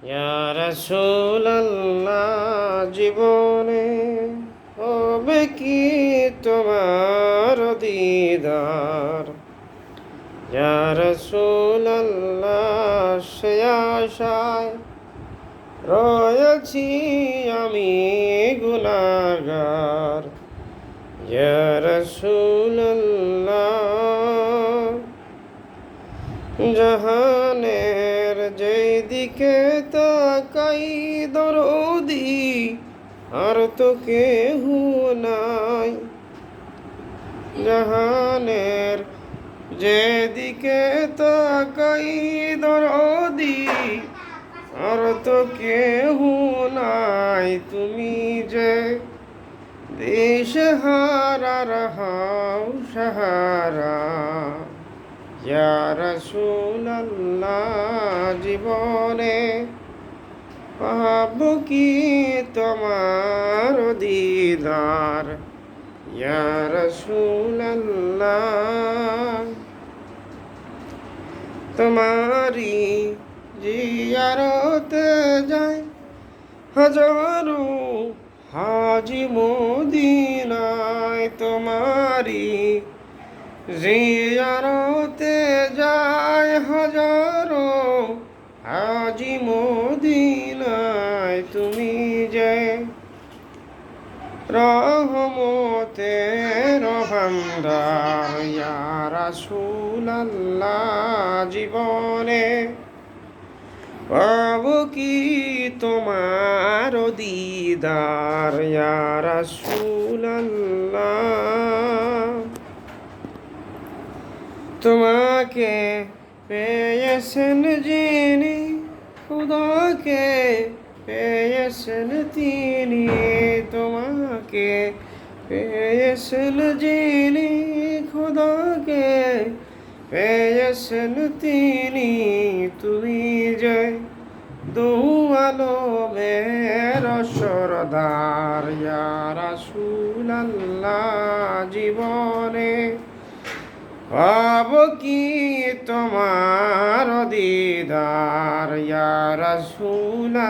ইয়া রাসূলুল্লাহ জীবনে হবে কি তোমার দিদার। ইয়া রাসূলুল্লাহ সে আশায় রয়েছি আমি গুনাহগার। ইয়া রাসূলুল্লাহ জাহানের যেই দিকে তাকাই দরদি আর তো কেহু নাই। জাহানের যেদিকে তাকাই দরদি আর তো কেহু নাই। তুমি যে দিশেহারার হাও সাহারা। ইয়া রাসূলুল্লাহ জীবনে পাবো কি তোমার দিদার। ইয়া রাসূলুল্লাহ তোমারি জিয়ারতে যায় হাজারো হাজি মদিনায়। তোমারি জিয়ারতে যায় হাজারো হাজি মদিনায়। তুমি যে রহমতের ভান্ডার। ইয়া রাসূলুল্লাহ জীবনে পাবো কি তোমার দিদার। ইয়া রাসূলুল্লাহ তোমাকে পেয়েছেন যিনি খুদাকে পেয়েছেন তিনি। তোমাকে পেয়েছেন যিনি খুদাকে পেয়েছেন তিনি। তুমি যে দু আলমের সরদার। ইয়া রাসূলুল্লাহ জীবনে পাবো কি তোমার দিদার। ইয়া রাসূলুল্লাহ